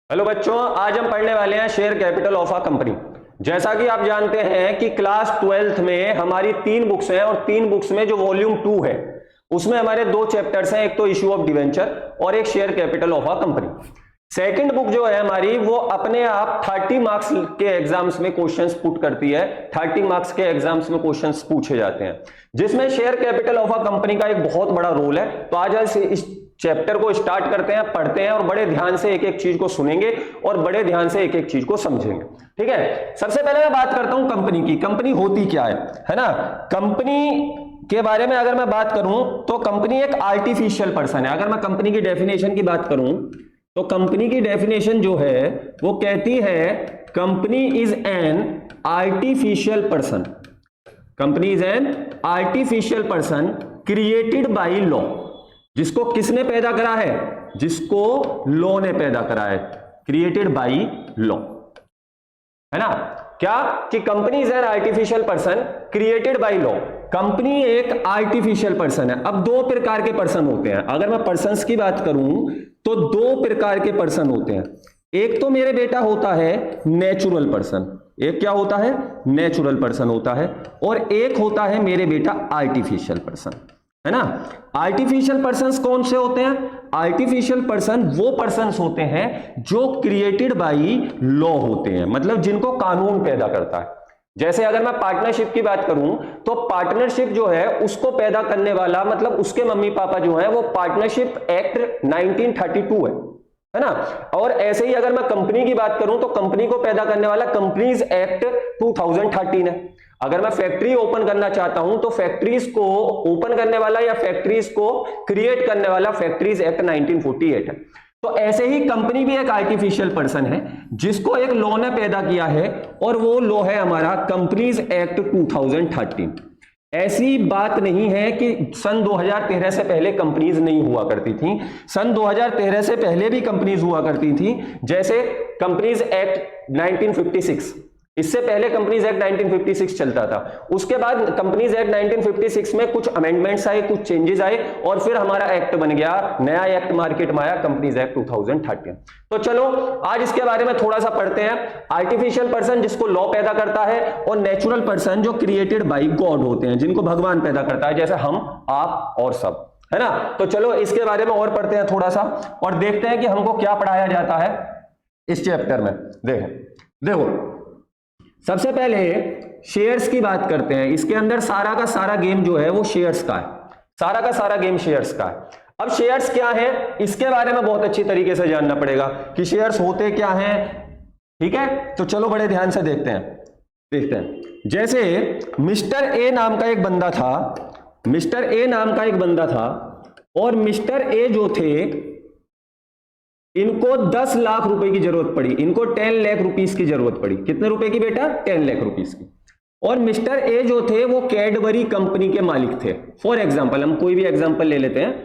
Hello बच्चों, आज हम पढ़ने वाले हैं share capital of a company. जैसा कि आप जानते हैं कि क्लास 12th में हमारी 3 बुक्स हैं और 3 बुक्स में जो वॉल्यूम 2 है उसमें हमारे 2 चैप्टर्स हैं, एक तो इश्यू ऑफ डिवेंचर और एक share capital of a company. Second book जो है हमारी वो अपने आप 30 मार्क्स के एग्जाम्स में क्वेश्चंस पुट करती है। 30 मार्क्स के एग्जाम्स में क्वेश्चंस पूछे जाते हैं जिसमें share capital of a company का एक बहुत बड़ा रोल है। तो आज इस चैप्टर को स्टार्ट करते हैं, पढ़ते हैं और बड़े ध्यान से एक एक चीज को सुनेंगे और बड़े ध्यान से एक एक चीज को समझेंगे। ठीक है, सबसे पहले मैं बात करता हूं कंपनी की। कंपनी होती क्या है ना। कंपनी के बारे में अगर मैं बात करूं तो कंपनी एक आर्टिफिशियल पर्सन है। अगर मैं कंपनी की डेफिनेशन की बात करूं तो कंपनी की डेफिनेशन जो है वो कहती है company is an artificial person. Company is an artificial person created by law. जिसको किसने पैदा करा है? जिसको लॉ ने पैदा करा है, क्रिएटेड बाय लॉ, है ना। क्या कि company is an artificial person created by law. Company एक आर्टिफिशियल पर्सन है। अब 2 प्रकार के पर्सन होते हैं। अगर मैं पर्सन्स की बात करूं तो 2 प्रकार के पर्सन होते हैं। एक तो मेरे बेटा होता है नेचुरल पर्सन, एक क्या होता है? नेचुरल पर्सन होता है, और एक होता है मेरे बेटा आर्टिफिशियल पर्सन, है ना। आर्टिफिशियल पर्संस कौन से होते हैं? आर्टिफिशियल पर्सन वो पर्संस होते हैं जो क्रिएटेड बाय लॉ होते हैं, मतलब जिनको कानून पैदा करता है। जैसे अगर मैं पार्टनरशिप की बात करूं तो पार्टनरशिप जो है उसको पैदा करने वाला, मतलब उसके मम्मी पापा जो है वो पार्टनरशिप एक्ट 1932 है ना। और ऐसे ही अगर मैं कंपनी की बात करूं तो कंपनी को पैदा करने वाला कंपनीज एक्ट 2013 है। अगर मैं फैक्ट्री ओपन करना चाहता हूं तो फैक्ट्रीज को ओपन करने वाला या फैक्ट्रीज को क्रिएट करने वाला फैक्ट्रीज एक्ट 1948 है। तो ऐसे ही कंपनी भी एक आर्टिफिशियल पर्सन है जिसको एक लॉ ने पैदा किया है, और वो लॉ है हमारा कंपनीज एक्ट 2013। ऐसी बात नहीं है कि सन 2013 से पहले कंपनीज नहीं हुआ करती थी। सन 2013 से पहले भी कंपनीज हुआ करती थी। जैसे कंपनीज एक्ट 1956, इससे पहले कंपनीज एक्ट 1956 चलता था। उसके बाद कंपनीज एक्ट 1956 में कुछ अमेंडमेंट्स आए, कुछ चेंजेस आए, और फिर हमारा एक्ट बन गया, नया एक्ट मार्केट में आया, कंपनीज एक्ट 2013। तो चलो आज इसके बारे में थोड़ा सा पढ़ते हैं। आर्टिफिशियल पर्सन जिसको लॉ पैदा करता है, और नेचुरल पर्सन जो क्रिएटेड बाय गॉड होते हैं, जिनको भगवान पैदा करता है, जैसे हम, आप और सब, है ना। तो चलो इसके बारे में और पढ़ते हैं थोड़ा सा और देखते हैं कि हमको क्या पढ़ाया जाता है इस चैप्टर में। देखो सबसे पहले शेयर्स की बात करते हैं। इसके अंदर सारा का सारा गेम जो है वो शेयर्स का है, सारा का सारा गेम शेयर्स का है। अब शेयर्स क्या है इसके बारे में बहुत अच्छी तरीके से जानना पड़ेगा कि शेयर्स होते क्या हैं। ठीक है, तो चलो बड़े ध्यान से देखते हैं। जैसे मिस्टर ए नाम का एक बंदा था, मिस्टर ए नाम का एक बंदा था, और मिस्टर ए जो थे इनको 10 लाख रुपए की जरूरत पड़ी। इनको 10 लाख रुपीस की जरूरत पड़ी। कितने रुपए की बेटा? 10 लाख रुपीस की। और मिस्टर ए जो थे वो कैडबरी कंपनी के मालिक थे। फॉर एग्जांपल, हम कोई भी एग्जांपल ले लेते हैं।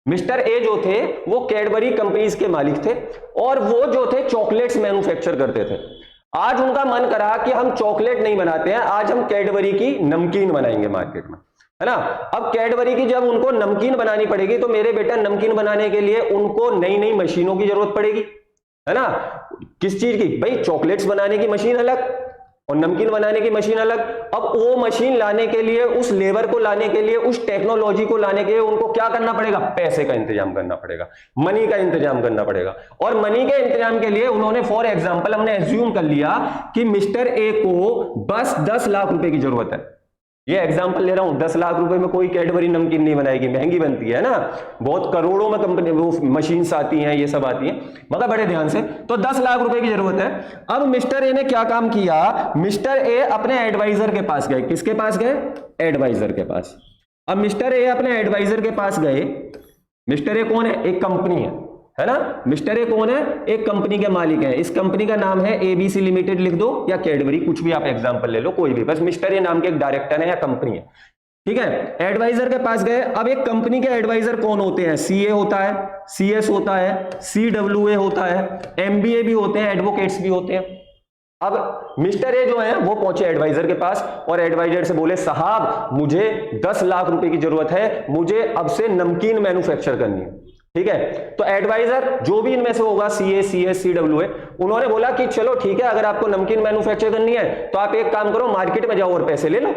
मिस्टर ए जो थे वो कैडबरी कंपनीज के मालिक थे, और वो जो थे चॉकलेट्स मैन्युफैक्चर करते थे। आज उनका मन करा कि हम चॉकलेट नहीं बनाते हैं, आज हम कैडबरी की नमकीन बनाएंगे मार्केट में, है ना। अब कैडबरी की जब उनको नमकीन बनानी पड़ेगी तो मेरे बेटा नमकीन बनाने के लिए उनको नई नई मशीनों की जरूरत पड़ेगी, है ना। किस चीज की? भाई चॉकलेट्स बनाने की मशीन अलग और नमकीन बनाने की मशीन अलग। अब वो मशीन लाने के लिए, उस लेबर को लाने के लिए, उस टेक्नोलॉजी को लाने के लिए उनको क्या करना पड़ेगा? पैसे का इंतजाम करना पड़ेगा, मनी का इंतजाम करना पड़ेगा। और मनी के इंतजाम के लिए उन्होंने, फॉर एग्जांपल हमने एज्यूम कर लिया कि मिस्टर ए को बस 10 लाख रुपए की जरूरत है। ये एग्जांपल ले रहा हूं, 10 लाख रुपए में कोई कैडबरी नमकीन नहीं बनाएगी, महंगी बनती है ना, बहुत करोड़ों में कंपनी वो मशीन्स आती हैं, ये सब आती हैं, मगर बड़े ध्यान से। तो 10 लाख रुपए की जरूरत है। अब मिस्टर ए ने क्या काम किया? मिस्टर ए अपने एडवाइजर के पास गए। किसके पास गए? एडवाइजर के पास। अब मिस्टर ए अपने एडवाइजर के पास गए। मिस्टर ए कौन है? एक कंपनी है ना। मिस्टर ए कौन है? एक कंपनी के मालिक है। इस कंपनी का नाम है एबीसी लिमिटेड लिख दो, या कैडबरी, कुछ भी आप एग्जांपल ले लो, कोई भी, बस मिस्टर ए नाम के एक डायरेक्टर है या कंपनी है। ठीक है, एडवाइजर के पास गए। अब एक कंपनी के एडवाइजर कौन होते हैं? सीए होता है, सीएस होता है, सीडब्ल्यूए होता है, एमबीए भी होते हैं, एडवोकेट्स भी होते हैं। अब मिस्टर ए जो है वो पहुंचे एडवाइजर के पास और एडवाइजर से बोले, साहब मुझे 10 लाख रुपए की जरूरत है, मुझे अब से नमकीन मैन्युफैक्चर करनी है। ठीक है। तो एडवाइजर जो भी इनमें से होगा, सीए, सीएस, सीडब्ल्यूए, उन्होंने बोला कि चलो ठीक है, अगर आपको नमकीन मैन्युफैक्चर करनी है तो आप एक काम करो, मार्केट में जाओ और पैसे ले लो।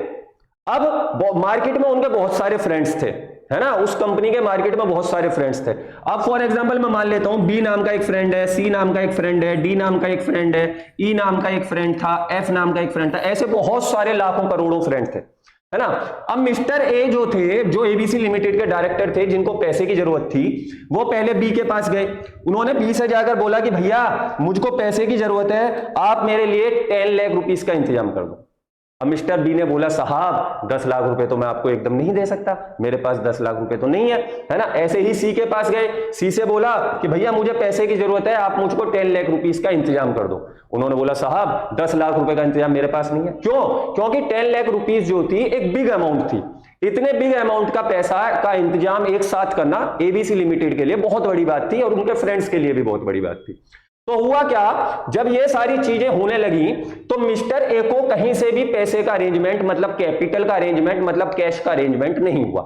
अब मार्केट में उनके बहुत सारे फ्रेंड्स थे, है ना, उस कंपनी के मार्केट में बहुत सारे फ्रेंड्स थे। अब फॉर एग्जांपल मैं मान लेता हूं बी नाम का एक फ्रेंड है, सी नाम का एक फ्रेंड है, डी नाम का एक फ्रेंड है, ई नाम का एक फ्रेंड था, एफ नाम का एक फ्रेंड था, ऐसे बहुत सारे लाखों करोड़ों फ्रेंड थे, है ना। अब मिस्टर ए जो थे, जो एबीसी लिमिटेड के डायरेक्टर थे, जिनको पैसे की जरूरत थी, वो पहले बी के पास गए। उन्होंने बी से जाकर बोला कि भैया मुझको पैसे की जरूरत है, आप मेरे लिए 10 लाख रुपीस का इंतजाम कर दो। अब मिस्टर बी ने बोला साहब 10 लाख रुपए तो मैं आपको एकदम नहीं दे सकता, मेरे पास 10 लाख रुपए तो नहीं है ना। ऐसे ही सी के पास गए, सी से बोला कि भैया मुझे पैसे की जरूरत है, आप मुझको 10 लाख रुपीस का इंतजाम कर दो। उन्होंने बोला साहब 10 लाख रुपए का इंतजाम मेरे पास नहीं है। क्यों? क्योंकि 10 लाख रुपीस जो थी एक बिग अमाउंट थी। इतने बिग अमाउंट का पैसा का इंतजाम एक साथ करना एबीसी लिमिटेड के लिए बहुत बड़ी बात थी और उनके फ्रेंड्स के लिए भी बहुत बड़ी बात थी। तो हुआ क्या, जब ये सारी चीजें होने लगी तो मिस्टर ए को कहीं से भी पैसे का अरेंजमेंट, मतलब कैपिटल का अरेंजमेंट, मतलब कैश का अरेंजमेंट नहीं हुआ,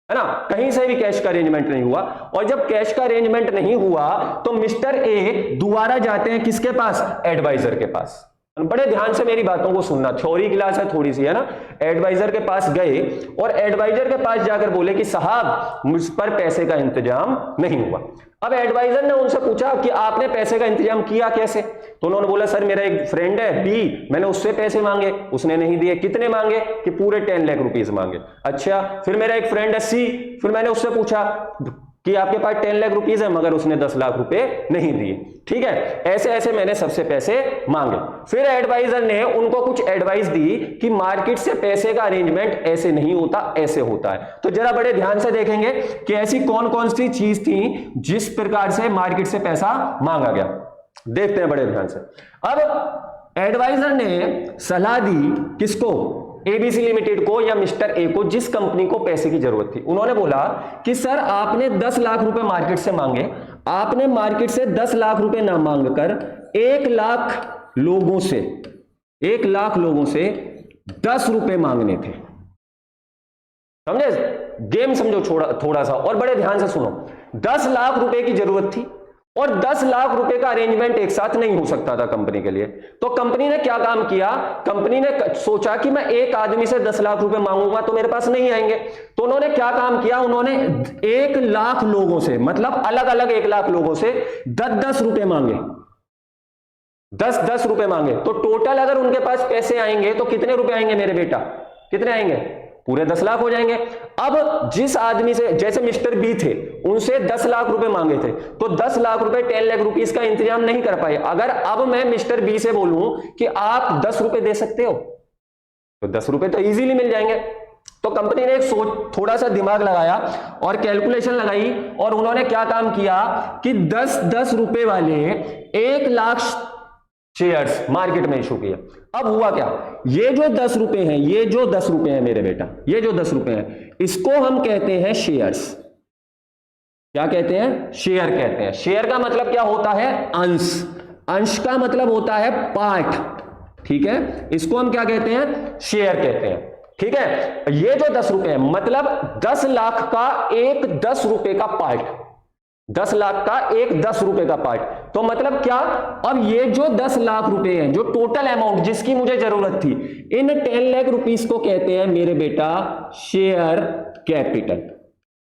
है ना, कहीं से भी कैश का अरेंजमेंट नहीं हुआ। और जब कैश का अरेंजमेंट नहीं हुआ तो मिस्टर ए दोबारा जाते हैं किसके पास? एडवाइजर के पास। बड़े ध्यान से मेरी बातों को सुनना, थ्योरी क्लास है थोड़ी सी, है ना। एडवाइजर के पास गए और एडवाइजर के पास जाकर बोले कि साहब मुझ पर पैसे का इंतजाम नहीं हुआ। अब एडवाइजर ने उनसे पूछा कि आपने पैसे का इंतजाम किया कैसे? तो उन्होंने बोला सर मेरा एक फ्रेंड है बी, मैंने उससे पैसे मांगे, उसने नहीं दिए। कितने मांगे? कि पूरे 10 लाख रुपीस मांगे। अच्छा, फिर मेरा एक फ्रेंड है सी, फिर मैंने उससे पूछा कि आपके पास 10 लाख रुपीस है, मगर उसने 10 लाख रुपए नहीं दिए। ठीक है, ऐसे ऐसे मैंने सबसे पैसे मांगे। फिर एडवाइजर ने उनको कुछ एडवाइस दी कि मार्केट से पैसे का अरेंजमेंट ऐसे नहीं होता, ऐसे होता है। तो जरा बड़े ध्यान से देखेंगे कि ऐसी कौन कौन सी चीज थी जिस प्रकार से मार्केट से पैसा मांगा गया। देखते हैं बड़े ध्यान से। अब एडवाइजर ने सलाह दी किसको? एबीसी लिमिटेड को या मिस्टर ए को, जिस कंपनी को पैसे की जरूरत थी। उन्होंने बोला कि सर आपने 10 लाख रुपए मार्केट से मांगे, आपने मार्केट से 10 लाख रुपए ना मांगकर 1 लाख लोगों से 1 लाख लोगों से 10 रुपए मांगने थे। समझे? गेम समझो थोड़ा सा और बड़े ध्यान से सुनो। 10 लाख रुपए की जरूरत थी और 10 लाख रुपए का अरेंजमेंट एक साथ नहीं हो सकता था कंपनी के लिए। तो कंपनी ने क्या काम किया? कंपनी ने सोचा कि मैं एक आदमी से 10 लाख रुपए मांगूंगा तो मेरे पास नहीं आएंगे। तो उन्होंने क्या काम किया? उन्होंने 1 लाख लोगों से, मतलब अलग अलग 1 लाख लोगों से 10-10 रुपए मांगे, 10-10 रुपए मांगे। तो टोटल अगर उनके पास पैसे आएंगे तो कितने रुपए आएंगे मेरे बेटा? कितने आएंगे? पूरे 10 लाख हो जाएंगे। अब जिस आदमी से, जैसे मिस्टर बी थे, उनसे 10 लाख रुपए मांगे थे, तो 10 लाख रुपए 10 लाख रुपीस का इंतजाम नहीं कर पाए। अगर अब मैं मिस्टर बी से बोलूं कि आप 10 रुपए दे सकते हो, तो 10 रुपए तो इजीली मिल जाएंगे। तो कंपनी ने एक थोड़ा सा दिमाग लगाया और कैलकुलेशन लगाई और उन्होंने क्या काम किया कि 10-10 रुपए वाले 1 लाख शेयर्स मार्केट में इशू किया। अब हुआ क्या? ये जो 10 रुपए हैं, ये जो 10 रुपए हैं मेरे बेटा, ये जो 10 रुपए हैं, इसको हम कहते हैं शेयर्स। क्या कहते हैं? शेयर कहते हैं। शेयर का मतलब क्या होता है? अंश। अंश का मतलब होता है पार्ट। ठीक है, इसको हम क्या कहते हैं? शेयर कहते हैं। ठीक है, ये जो 10 रुपए है मतलब 10 लाख का एक 10 रुपए का पार्ट, 10 लाख का एक 10 रुपए का पार्ट। तो मतलब क्या? अब ये जो 10 लाख रुपए हैं, जो टोटल अमाउंट जिसकी मुझे जरूरत थी, इन 10 लाख रुपीस को कहते हैं मेरे बेटा शेयर कैपिटल।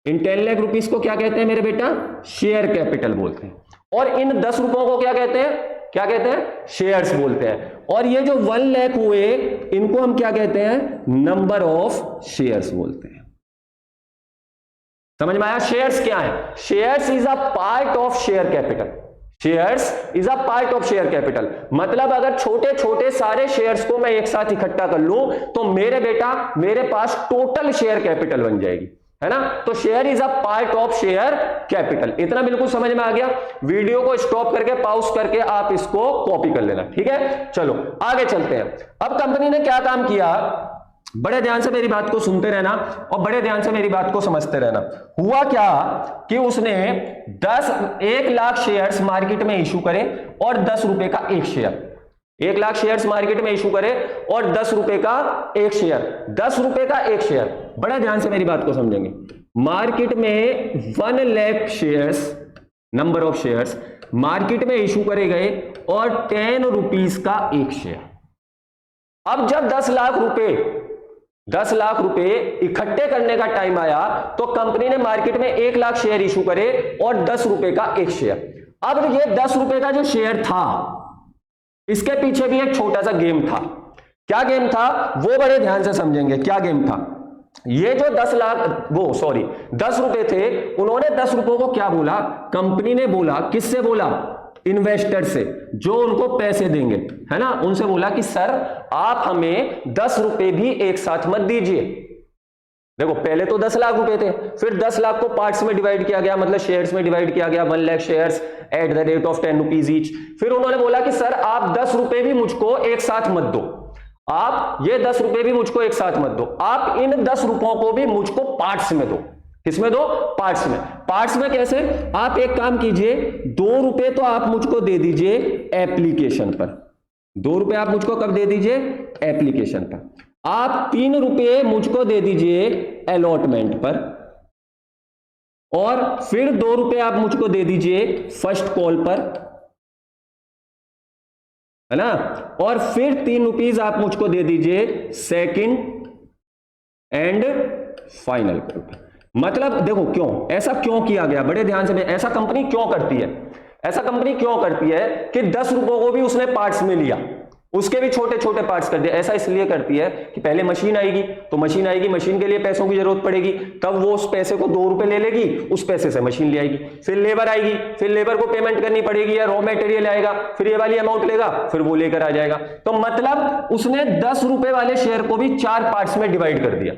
इन 10 लाख रुपीस को क्या कहते हैं मेरे बेटा? शेयर कैपिटल बोलते हैं। और इन 10 रुपयों को क्या कहते हैं? क्या कहते हैं? शेयर्स बोलते हैं। और ये जो 1 लाख हुए, इनको हम क्या कहते हैं? नंबर ऑफ शेयर्स बोलते हैं। समझ में आया? शेयर्स क्या है? Shares is a part of share capital. Shares is a part of share capital. मतलब अगर छोटे छोटे सारे शेयर्स को मैं एक साथ इकट्ठा कर लूं तो मेरे बेटा मेरे पास टोटल शेयर कैपिटल बन जाएगी, है ना। तो share is a part of share capital. इतना बिल्कुल समझ में आ गया? वीडियो को स्टॉप करके पॉज करके आप इसको कॉपी कर लेना। ठीक है, चलो आगे चलते हैं। अब कंपनी ने क्या काम किया? बड़े ध्यान से मेरी बात को सुनते रहना और बड़े ध्यान से मेरी बात को समझते रहना। हुआ क्या कि उसने 1 लाख शेयर्स मार्केट में इशू करे और 10 रुपए का एक शेयर। 1 लाख शेयर्स मार्केट में इशू करे और 10 रुपए का एक शेयर, 10 रुपए का एक शेयर। बड़े ध्यान से मेरी बात को समझेंगे। मार्केट में 1 lakh shares, number of shares market में इशू करे गए और 10 रुपीज का एक शेयर। अब जब 10 लाख रुपए इकट्ठे करने का टाइम आया तो कंपनी ने मार्केट में 1 लाख शेयर इशू करे और 10 रुपए का एक शेयर। अब ये 10 रुपए का जो शेयर था, इसके पीछे भी एक छोटा सा गेम था। क्या गेम था वो बड़े ध्यान से समझेंगे। क्या गेम था? ये जो 10 रुपए थे, उन्होंने 10 रुपए को क्या बोला? कंपनी ने बोला, किससे बोला? इन्वेस्टर से, जो उनको पैसे देंगे, है ना, उनसे बोला कि सर आप हमें 10 रुपए भी एक साथ मत दीजिए। देखो पहले तो 10 लाख रुपए थे, फिर 10 लाख को पार्ट्स में डिवाइड किया गया, मतलब शेयर्स में डिवाइड किया गया, 1 lakh shares at the rate of 10 rupees each. फिर उन्होंने बोला कि सर आप 10 रुपए भी मुझको एक साथ मत दो, आप ये 10 रुपए भी मुझको एक साथ मत दो, आप इन 10 रुपयों को भी मुझको पार्ट्स में दो। किसमें दो? पार्ट्स में। पार्ट्स में कैसे? आप एक काम कीजिए, 2 रुपए तो आप मुझको दे दीजिए एप्लीकेशन पर। 2 रुपए आप मुझको कब दे दीजिए? एप्लीकेशन पर। आप 3 रुपए मुझको दे दीजिए अलॉटमेंट पर, और फिर 2 रुपए आप मुझको दे दीजिए फर्स्ट कॉल पर, है ना, और फिर 3 रुपीज आप मुझको दे दीजिए सेकंड एंड फाइनल कॉल पर। मतलब देखो क्यों ऐसा क्यों किया गया, बड़े ध्यान से। ऐसा कंपनी क्यों करती है? ऐसा कंपनी क्यों करती है कि 10 रुपयों को भी उसने पार्ट्स में लिया, उसके भी छोटे छोटे पार्ट्स कर दिए। ऐसा इसलिए करती है कि पहले मशीन आएगी, तो मशीन आएगी, मशीन के लिए पैसों की जरूरत पड़ेगी, तब वो उस पैसे को 2 रुपए ले लेगी, उस पैसे से मशीन ले आएगी। फिर लेबर आएगी, फिर लेबर को पेमेंट करनी पड़ेगी, या रॉ मटेरियल आएगा, फिर ये वाली अमाउंट लेगा, फिर वो लेकर आ जाएगा। तो मतलब उसने 10 रुपए वाले शेयर को भी 4 पार्ट्स में डिवाइड कर दिया।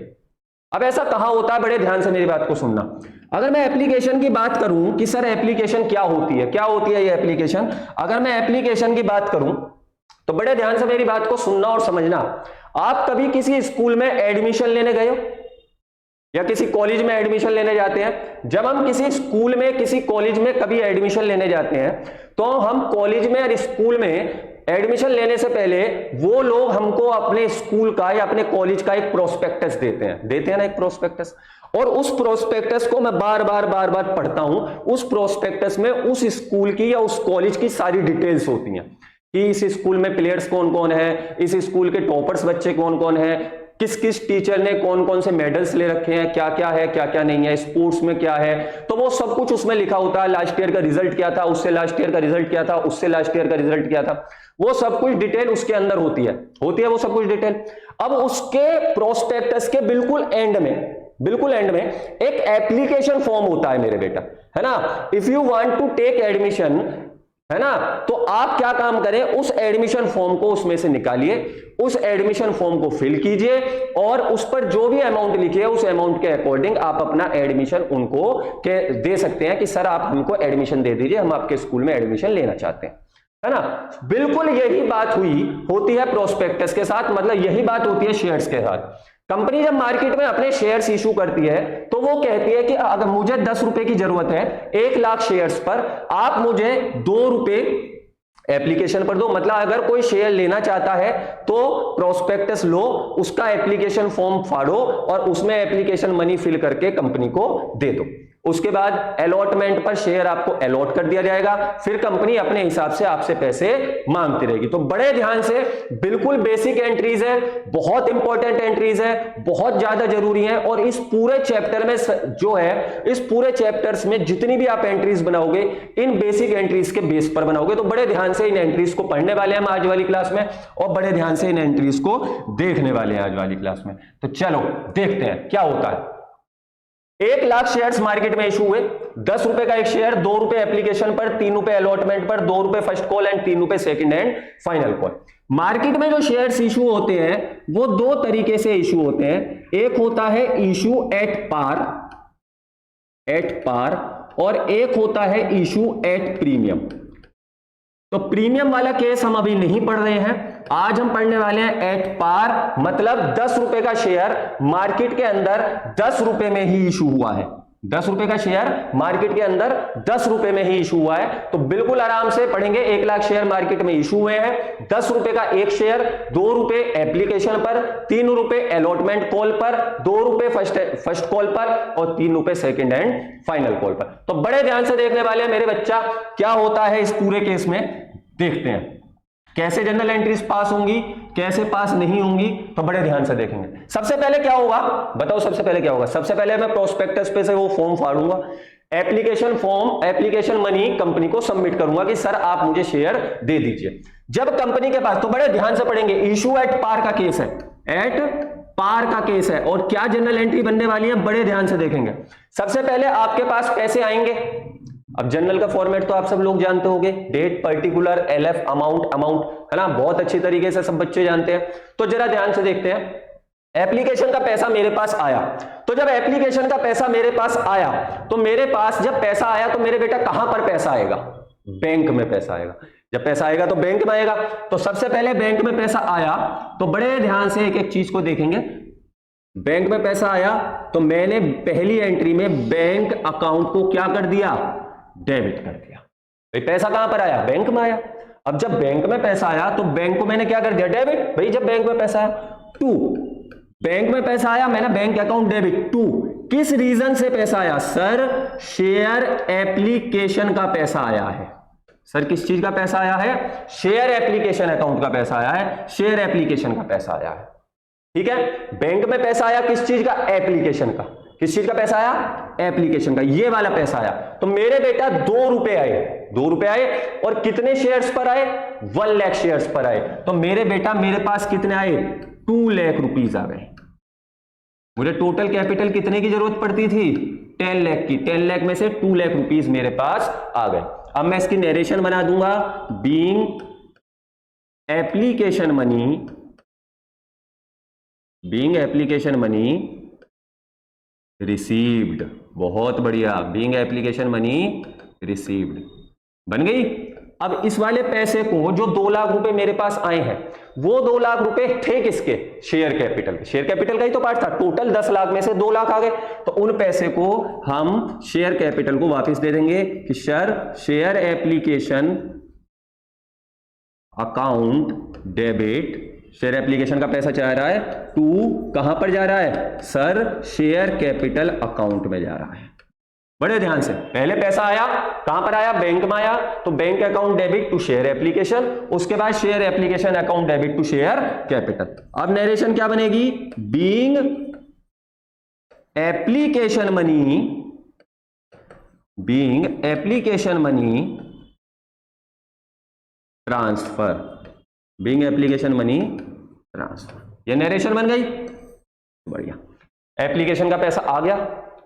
अब ऐसा कहां होता है? बड़े ध्यान से मेरी बात को सुनना। अगर मैं एप्लीकेशन की बात करूं कि सर एप्लीकेशन क्या होती है, क्या होती है ये एप्लीकेशन, अगर मैं एप्लीकेशन की बात करूं तो बड़े ध्यान से मेरी बात को सुनना और समझना। आप कभी किसी स्कूल में एडमिशन लेने गए हो या किसी कॉलेज में एडमिशन लेने जाते हैं? जब हम किसी स्कूल में, किसी कॉलेज में कभी एडमिशन लेने जाते हैं तो हम कॉलेज में और स्कूल में एडमिशन लेने से पहले वो लोग हमको अपने स्कूल का या अपने कॉलेज का एक प्रोस्पेक्टस देते हैं ना, एक प्रोस्पेक्टस। और उस प्रोस्पेक्टस को मैं बार बार पढ़ता हूं। उस प्रोस्पेक्टस में उस स्कूल की या उस कॉलेज की सारी डिटेल्स होती हैं कि इस स्कूल में प्लेयर्स कौन कौन है, इस स्कूल के टॉपर्स बच्चे कौन कौन है, किस किस टीचर ने कौन कौन से मेडल्स ले रखे हैं, क्या क्या है क्या क्या नहीं है, स्पोर्ट्स में क्या है, तो वो सब कुछ उसमें लिखा होता है। लास्ट ईयर का रिजल्ट क्या था, उससे लास्ट ईयर का रिजल्ट क्या था, उससे लास्ट ईयर का रिजल्ट क्या था, वो सब कुछ डिटेल उसके अंदर होती है वो सब कुछ डिटेल। अब उसके प्रोस्पेक्टस के बिल्कुल एंड में एक एप्लीकेशन फॉर्म होता है मेरे बेटा, है ना। If you want to take admission, है ना, तो आप क्या काम करें, उस एडमिशन फॉर्म को उसमें से निकालिए, उस एडमिशन फॉर्म को फिल कीजिए और उस पर जो भी अमाउंट लिखी है उस अमाउंट के अकॉर्डिंग आप अपना एडमिशन उनको दे सकते हैं कि सर आप हमको एडमिशन दे दीजिए, हम आपके स्कूल में एडमिशन लेना चाहते हैं, है ना। बिल्कुल यही बात होती है प्रोस्पेक्टस के साथ, मतलब यही बात होती है शेयर्स के साथ। कंपनी जब मार्केट में अपने शेयर्स इशू करती है तो वो कहती है कि अगर मुझे 10 रुपए की जरूरत है 1 लाख शेयर्स पर, आप मुझे 2 रुपए एप्लीकेशन पर दो। मतलब अगर कोई शेयर लेना चाहता है तो प्रोस्पेक्टस लो, उसका एप्लीकेशन फॉर्म फाड़ो और उसमें एप्लीकेशन मनी फिल करके कंपनी को दे दो। उसके बाद अलॉटमेंट पर शेयर आपको अलॉट कर दिया जाएगा, फिर कंपनी अपने हिसाब से आपसे पैसे मांगती रहेगी। तो बड़े ध्यान से, बिल्कुल बेसिक एंट्रीज है, बहुत इंपॉर्टेंट एंट्रीज है, बहुत ज्यादा जरूरी है। और इस पूरे चैप्टर में जो है, इस पूरे चैप्टर्स में जितनी भी आप एंट्रीज बनाओगे इन बेसिक एंट्रीज के बेस पर बनाओगे। तो बड़े ध्यान से इन एंट्रीज को पढ़ने वाले हैं हम आज वाली क्लास में, और बड़े ध्यान से इन एंट्रीज को देखने वाले हैं आज वाली क्लास में। तो चलो देखते हैं क्या होता है। 1 लाख शेयर्स मार्केट में इशू हुए, 10 रुपए का एक शेयर, 2 रुपए एप्लीकेशन पर, 3 रुपए अलॉटमेंट पर, 2 रुपए फर्स्ट कॉल एंड 3 रुपए second and final call. Market में जो शेयर्स इशू होते हैं वो 2 तरीके से इशू होते हैं। एक होता है इशू एट पार और एक होता है इशू एट प्रीमियम। तो प्रीमियम वाला केस हम अभी नहीं पढ़ रहे हैं, आज हम पढ़ने वाले हैं एट पार, मतलब 10 रुपए का शेयर मार्केट के अंदर 10 रुपए में ही इशू हुआ है, 10 रुपए का शेयर मार्केट के अंदर 10 रुपए में ही इशू हुआ है, तो बिल्कुल आराम से पढ़ेंगे 1 लाख शेयर मार्केट में इशू हुए हैं, 10 रुपए का एक शेयर, 2 रुपए एप्लीकेशन पर, 3 रुपए अलॉटमेंट कॉल पर, 2 रुपए फर्स्ट कॉल पर और 3 रुपए सेकंड एंड फाइनल कॉल पर। तो बड़े ध्यान से देखने वाले हैं मेरे बच्चा, क्या होता है इस पूरे केस में, देखते हैं कैसे जनरल एंट्रीज पास होंगी, कैसे पास नहीं होंगी, तो बड़े ध्यान से देखेंगे। सबसे पहले क्या होगा बताओ, सबसे पहले क्या होगा? सबसे पहले मैं प्रोस्पेक्टस पे से वो फॉर्म फाड़ूंगा, application form, application money company को सबमिट करूंगा कि सर आप मुझे शेयर दे दीजिए। जब कंपनी के पास, तो बड़े ध्यान से पढ़ेंगे, इशू एट पार का केस है, एट पार का केस है, और क्या जनरल एंट्री बनने वाली है बड़े ध्यान से देखेंगे। सबसे पहले आपके पास पैसे आएंगे, अब जनरल का फॉर्मेट तो आप सब लोग जानते होंगे, डेट, पर्टिकुलर, एलएफ, अमाउंट, है ना, बहुत अच्छी तरीके से सब बच्चे जानते हैं। तो जरा ध्यान से देखते हैं, एप्लीकेशन का पैसा मेरे पास आया, तो जब एप्लीकेशन का पैसा मेरे पास आया, तो मेरे पास जब पैसा आया तो मेरे बेटा कहां पर पैसा आएगा? बैंक में पैसा आएगा। जब पैसा आएगा तो बैंक में आएगा, तो सबसे पहले बैंक में पैसा आया, तो बड़े ध्यान से एक एक चीज को देखेंगे। बैंक में पैसा आया तो मैंने पहली एंट्री में बैंक अकाउंट को क्या कर दिया? डेबिट कर दिया। भाई पैसा कहां पर आया? बैंक में आया। अब जब बैंक में पैसा आया तो बैंक को मैंने क्या कर दिया? डेबिट। भाई जब बैंक में पैसा आया, टू, बैंक में पैसा आया, मैंने बैंक अकाउंट डेबिट, टू, किस रीजन से पैसा आया? सर शेयर एप्लीकेशन का पैसा आया है। सर किस चीज का पैसा आया है? शेयर एप्लीकेशन अकाउंट का पैसा आया है, शेयर एप्लीकेशन का पैसा आया है। ठीक है, बैंक में पैसा आया किस चीज का? एप्लीकेशन का। किस चीज का पैसा आया? एप्लीकेशन का, ये वाला पैसा आया। तो मेरे बेटा 2 रुपए आए, 2 रुपए आए, और कितने शेयर्स पर आए? 1 लाख शेयर्स पर आए। तो मेरे बेटा मेरे पास कितने आए? 2 लाख रुपीज आ गए। मुझे टोटल कैपिटल कितने की जरूरत पड़ती थी? 10 लाख की। 10 लाख में से 2 लाख रुपीज मेरे पास आ गए। अब मैं इसकी नरेशन बना दूंगा, being application money, being application money received. बहुत बढ़िया, बीइंग एप्लीकेशन मनी रिसीव्ड बन गई। अब इस वाले पैसे को, जो 2 लाख रुपए मेरे पास आए हैं, वो 2 लाख रुपए थे किसके? शेयर कैपिटल के। शेयर कैपिटल का ही तो पार्ट था। टोटल 10 लाख में से 2 लाख आ गए, तो उन पैसे को हम शेयर कैपिटल को वापस दे देंगे कि sir share application account debit, share application का पैसा जा रहा है, टू कहां पर जा रहा है? सर शेयर कैपिटल अकाउंट में जा रहा है। बड़े ध्यान से, पहले पैसा आया कहां पर आया? बैंक में आया, तो bank account debit to share application, उसके बाद share application account debit to share capital. अब नरेशन क्या बनेगी? Being application money, being application money transfer, being application money transfer, ये नरेशन बन गई। बढ़िया, एप्लीकेशन का पैसा आ गया,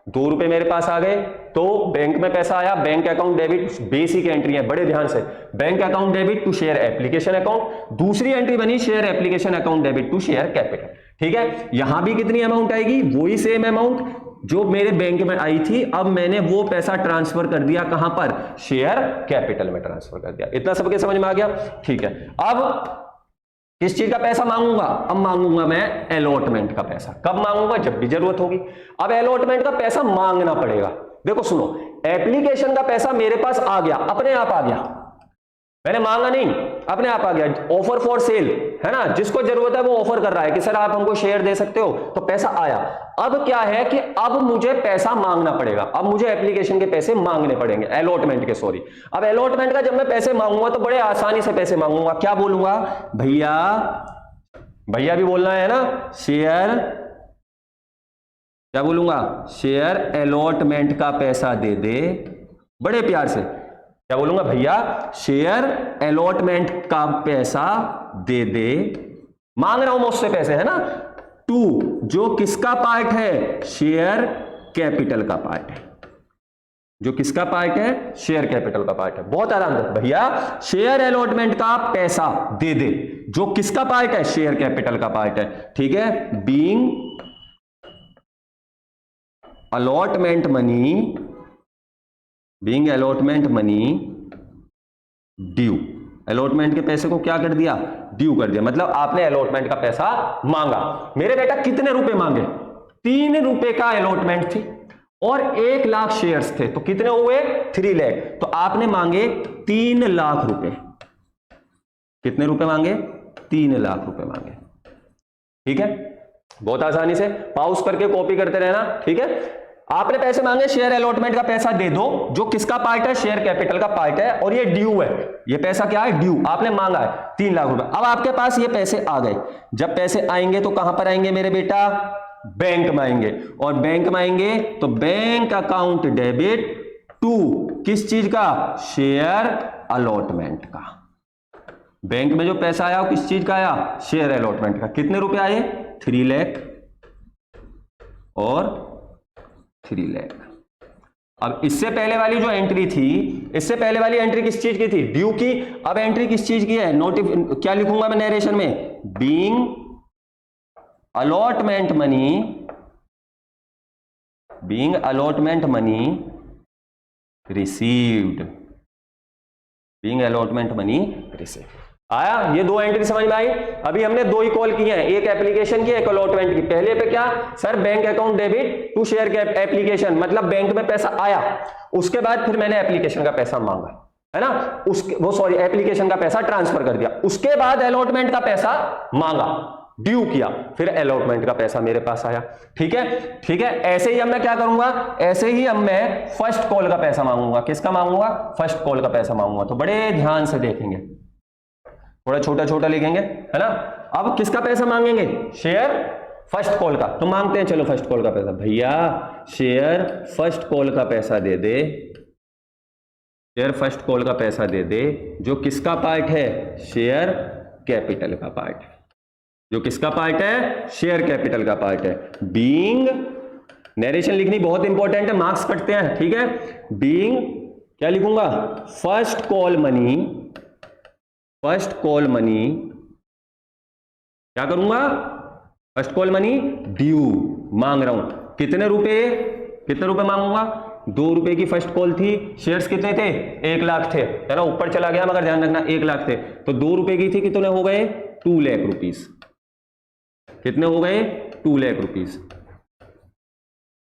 2 रुपए मेरे पास आ गए, तो बैंक में पैसा आया, bank account debit, basic entry है, बड़े ध्यान से, bank account debit to share application account. दूसरी एंट्री बनी share application account debit to share capital. ठीक है, यहां भी कितनी अमाउंट आएगी? वही सेम अमाउंट जो मेरे बैंक में आई थी। अब मैंने वो पैसा ट्रांसफर कर दिया कहां पर? शेयर कैपिटल में ट्रांसफर कर दिया। इतना सबके समझ में आ गया? ठीक है, अब किस चीज का पैसा मांगूंगा? अब मांगूंगा मैं अलॉटमेंट का पैसा। कब मांगूंगा? जब भी जरूरत होगी। अब अलॉटमेंट का पैसा मांगना पड़ेगा। देखो सुनो, एप्लीकेशन का पैसा मेरे पास आ गया, अपने आप आ गया, मैंने मांगा नहीं, अपने आप आ गया। ऑफर फॉर सेल है ना, जिसको जरूरत है वो ऑफर कर रहा है कि सर आप हमको शेयर दे सकते हो, तो पैसा आया। अब क्या है कि अब मुझे पैसा मांगना पड़ेगा, अब मुझे एप्लीकेशन के पैसे मांगने पड़ेंगे, अलॉटमेंट के, सॉरी। अब अलॉटमेंट का जब मैं पैसे मांगूंगा तो बड़े आसानी से पैसे मांगूंगा। क्या बोलूंगा? भैया, भैया भी बोलना है ना, शेयर, क्या बोलूंगा? शेयर अलॉटमेंट का पैसा दे दे। बड़े प्यार से क्या बोलूंगा? भैया शेयर अलॉटमेंट का पैसा दे दे। मांग रहा हूं मुझसे पैसे, है ना। टू, जो किसका पार्ट है? शेयर कैपिटल का पार्ट है। जो किसका पार्ट है? शेयर कैपिटल का पार्ट है। बहुत आराम से, भैया शेयर अलॉटमेंट का पैसा दे दे। जो किसका पार्ट है? शेयर कैपिटल का पार्ट है। ठीक है, being allotment money, being allotment money due. Allotment के पैसे को क्या कर दिया? ड्यू कर दिया। मतलब आपने अलॉटमेंट का पैसा मांगा। मेरे बेटा कितने रुपए मांगे? 3 रुपए का अलॉटमेंट थी, और 1 लाख शेयर्स थे, तो कितने हुए 3 लाख। तो आपने मांगे 3 लाख रुपए। कितने रुपए मांगे 3 लाख रुपए मांगे। ठीक है, बहुत आसानी से पाउस करके कॉपी करते रहना। ठीक है, आपने पैसे मांगे, शेयर अलॉटमेंट का पैसा दे दो, जो किसका पार्ट है शेयर कैपिटल का पार्ट है, और ये ड्यू है। ये पैसा क्या है ड्यू, आपने मांगा है 3 लाख रुपए। अब आपके पास ये पैसे आ गए। जब पैसे आएंगे तो कहां पर आएंगे मेरे बेटा, बैंक में आएंगे। और बैंक में आएंगे तो बैंक अकाउंट डेबिट टू किस चीज का, शेयर अलॉटमेंट का। बैंक में जो पैसा आया वो किस चीज का आया, शेयर अलॉटमेंट का। कितने रुपए आए 3 लाख और 3 लाख। अब इससे पहले वाली जो एंट्री थी, इससे पहले वाली एंट्री किस चीज की थी, ड्यू की। अब एंट्री किस चीज की है, क्या लिखूंगा मैं नरेशन में, being allotment money, being allotment money received, being allotment money received. आया, ये 2 एंट्री समझ में आई। अभी हमने 2 ही कॉल किए हैं, एक एप्लीकेशन की, एक अलॉटमेंट की। पहले पे क्या sir, bank account debit to share application, मतलब बैंक में पैसा आया, उसके बाद फिर मैंने एप्लीकेशन का पैसा मांगा, है ना, एप्लीकेशन का पैसा ट्रांसफर कर दिया, उसके बाद अलॉटमेंट का पैसा मांगा, ड्यू किया, फिर अलॉटमेंट का पैसा मेरे पास आया। ठीक है, ठीक है। ऐसे ही अब मैं क्या करूंगा, ऐसे ही अब मैं फर्स्ट कॉल का पैसा मांगूंगा। किसका मांगूंगा, फर्स्ट कॉल का पैसा मांगूंगा। तो बड़े ध्यान से देखेंगे, थोड़ा छोटा छोटा लिखेंगे, है ना। अब किसका पैसा मांगेंगे, शेयर फर्स्ट कॉल का। तो मांगते हैं, चलो फर्स्ट कॉल का पैसा। भैया शेयर फर्स्ट कॉल का पैसा दे दे, शेयर फर्स्ट कॉल का पैसा दे दे, जो किसका पार्ट है, शेयर कैपिटल का पार्ट है। जो किसका पार्ट है, शेयर कैपिटल का पार्ट है। बीइंग, नरेशन लिखनी बहुत इंपॉर्टेंट है, मार्क्स कटते हैं। ठीक है, बीइंग क्या लिखूंगा, first call money, first call money क्या करूंगा, फर्स्ट कॉल मनी ड्यू मांग रहा हूं। कितने रुपए, कितने रुपए मांगूंगा, 2 रुपए की फर्स्ट कॉल थी, शेयर्स कितने थे 1 लाख थे, है ना, ऊपर चला गया मगर ध्यान रखना 1 लाख थे, तो 2 रुपए की थी, कितने हो गए 2 लाख रुपीस। कितने हो गए 2 लाख रुपीस।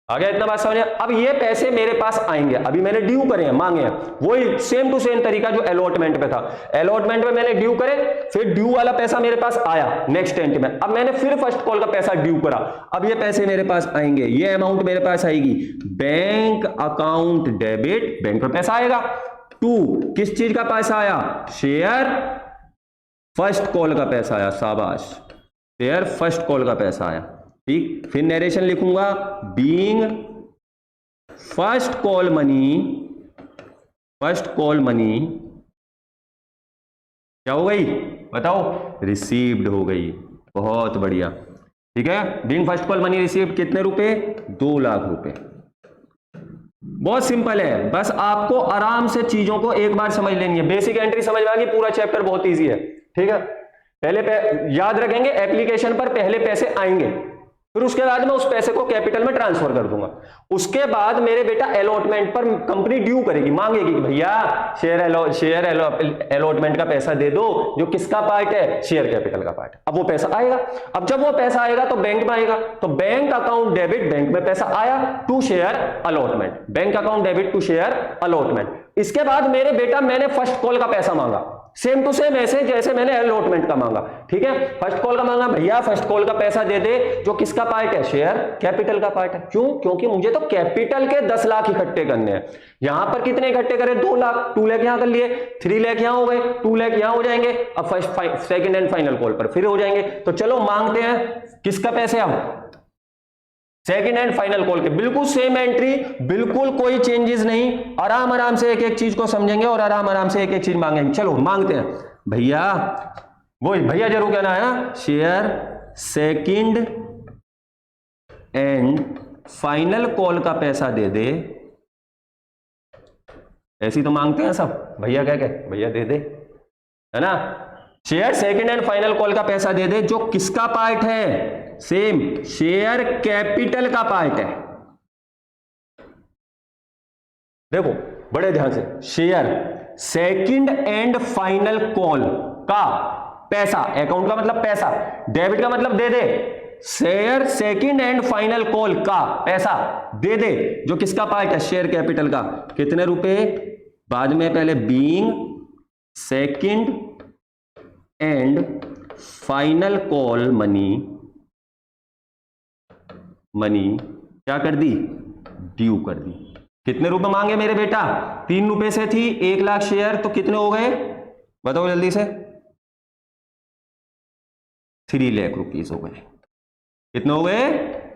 आ गया इतना बात समझ। अब ये पैसे मेरे पास आएंगे, अभी मैंने ड्यू करे हैं, मांगे हैं, वही सेम टू सेम तरीका जो अलॉटमेंट पे था। अलॉटमेंट में मैंने ड्यू करे, फिर ड्यू वाला पैसा मेरे पास आया नेक्स्ट एंट्री में। अब मैंने फिर फर्स्ट कॉल का पैसा ड्यू करा, अब ये पैसे मेरे पास आएंगे, ये अमाउंट मेरे पास आएगी, बैंक अकाउंट डेबिट, बैंक में पैसा आएगा, टू किस चीज का पैसा आया, शेयर फर्स्ट कॉल का पैसा आया, शाबाश, शेयर फर्स्ट कॉल का पैसा आया। ठीक, फिर नरेशन लिखूंगा, being first call money, first call money क्या हो गई बताओ, रिसीव्ड हो गई। बहुत बढ़िया, ठीक है। Being first call money received, कितने रुपए 2 लाख रुपए। बहुत सिंपल है, बस आपको आराम से चीजों को एक बार समझ लेनी है। बेसिक एंट्री समझ में आ गई, पूरा चैप्टर बहुत इजी है। ठीक है, पहले याद रखेंगे, एप्लीकेशन पर पहले पैसे आएंगे, फिर उसके बाद मैं उस पैसे को कैपिटल में ट्रांसफर कर दूंगा। उसके बाद मेरे बेटा अलॉटमेंट पर कंपनी ड्यू करेगी, मांगेगी कि भैया शेयर अलॉटमेंट का पैसा दे दो, जो किसका पार्ट है, शेयर कैपिटल का पार्ट। अब वो पैसा आएगा, अब जब वो पैसा आएगा तो बैंक में आएगा, तो बैंक अकाउंट डेबिट, बैंक में पैसा आया, to share allotment, bank account debit to share allotment. इसके बाद मेरे बेटा मैंने फर्स्ट कॉल का पैसा मांगा, सेम टू सेम ऐसे जैसे मैंने अलॉटमेंट का मांगा। ठीक है, फर्स्ट कॉल का मांगा, भैया फर्स्ट कॉल का पैसा दे दे, जो किसका पार्ट है, शेयर कैपिटल का पार्ट है। क्यों, क्योंकि मुझे तो कैपिटल के 10 लाख इकट्ठे करने हैं। यहां पर कितने इकट्ठे करें, 2 लाख, 2 लाख यहां कर लिए, 3 लाख यहां हो गए, 2 लाख यहां हो जाएंगे। अब first second and final call पर फिर हो जाएंगे। तो चलो मांगते हैं किसका पैसे, हम सेकंड एंड फाइनल कॉल के, बिल्कुल सेम एंट्री, बिल्कुल कोई चेंजेस नहीं। आराम आराम से एक एक चीज को समझेंगे और आराम आराम से एक एक चीज मांगेंगे। चलो मांगते हैं, भैया वही भैया जरूर कहना है ना, share second and final call का पैसा दे दे। ऐसी तो मांगते हैं सब, भैया क्या कहे, भैया दे दे, है ना। Share second and final call का पैसा दे दे, जो किसका पार्ट है, सेम शेयर कैपिटल का पार्ट है। देखो बड़े ध्यान से, share second and final call का पैसा, अकाउंट का मतलब पैसा, डेबिट का मतलब दे दे, share second and final call का पैसा दे दे, जो किसका पार्ट है, शेयर कैपिटल का, कितने रुपए, बाद में पहले being second and final call money क्या कर दी, ड्यू कर दी। कितने रुपए मांगे मेरे बेटा, 3 रुपए से थी, 1 लाख शेयर, तो कितने हो गए बताओ जल्दी से, 3 लाख रुपीस हो गए। कितने हो गए,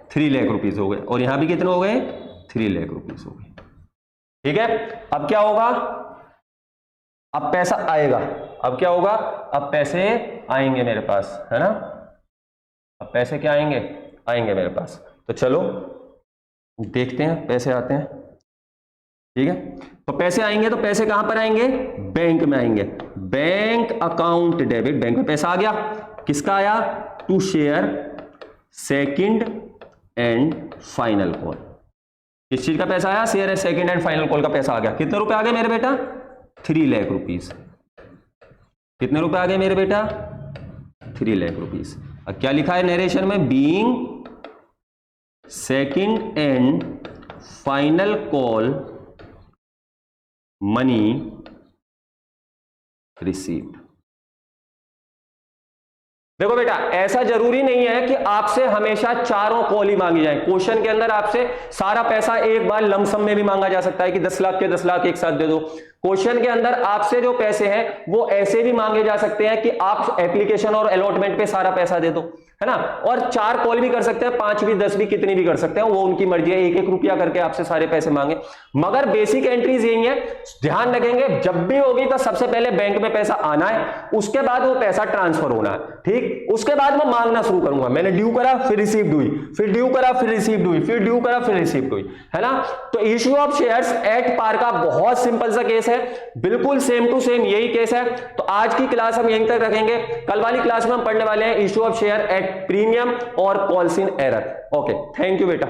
3 लाख रुपीस हो गए, और यहां भी कितने हो गए, 3 लाख रुपीस हो गए। ठीक है, अब क्या होगा, अब पैसा आएगा, अब क्या होगा, अब पैसे आएंगे मेरे पास, है ना, अब पैसे क्या आएंगे, आएंगे मेरे पास। तो चलो देखते हैं पैसे आते हैं। ठीक है, तो पैसे आएंगे, तो पैसे कहां पर आएंगे, बैंक में आएंगे, बैंक अकाउंट डेबिट, बैंक में पैसा आ गया, किसका आया, to share second and final call. किस चीज का पैसा आया, share second and final call का पैसा आ गया। कितने रुपए आ गए मेरे बेटा, 3 लाख रुपीस। कितने रुपए आ गए मेरे बेटा, 3 लाख रुपीस। अब क्या लिखा है नरेशन में, being second and final call money received. देखो बेटा, ऐसा जरूरी नहीं है कि आपसे हमेशा चारों कॉल ही मांगी जाए। क्वेश्चन के अंदर आपसे सारा पैसा एक बार लमसम में भी मांगा जा सकता है कि 10 लाख के 10 लाख एक साथ दे दो। क्वेश्चन के अंदर आपसे जो पैसे हैं वो ऐसे भी मांगे जा सकते हैं कि आप एप्लीकेशन और अलॉटमेंट पे सारा पैसा दे दो, है ना, और 4 कॉल भी कर सकते हैं, 5 भी, 10 भी, कितनी भी कर सकते हैं, वो उनकी मर्जी है, 1-1 रुपया करके आपसे सारे पैसे मांगे। मगर बेसिक एंट्रीज यही है, ध्यान रखेंगे जब भी होगी तो सबसे पहले बैंक में पैसा आना है, उसके बाद वो पैसा ट्रांसफर होना है। ठीक, उसके बाद मैं मांगना शुरू करूंगा, मैंने ड्यू करा फिर रिसीव्ड हुई, फिर ड्यू करा फिर रिसीव्ड हुई, फिर ड्यू करा फिर रिसीव्ड हुई, है ना। तो issue of shares at par का बहुत सिंपल सा केस है, बिल्कुल सेम टू सेम यही केस है। तो आज की क्लास हम यहीं तक रखेंगे, कल वाली क्लास में हम पढ़ने वाले हैं issue of share at premium और calls in error. Okay, thank you बेटा।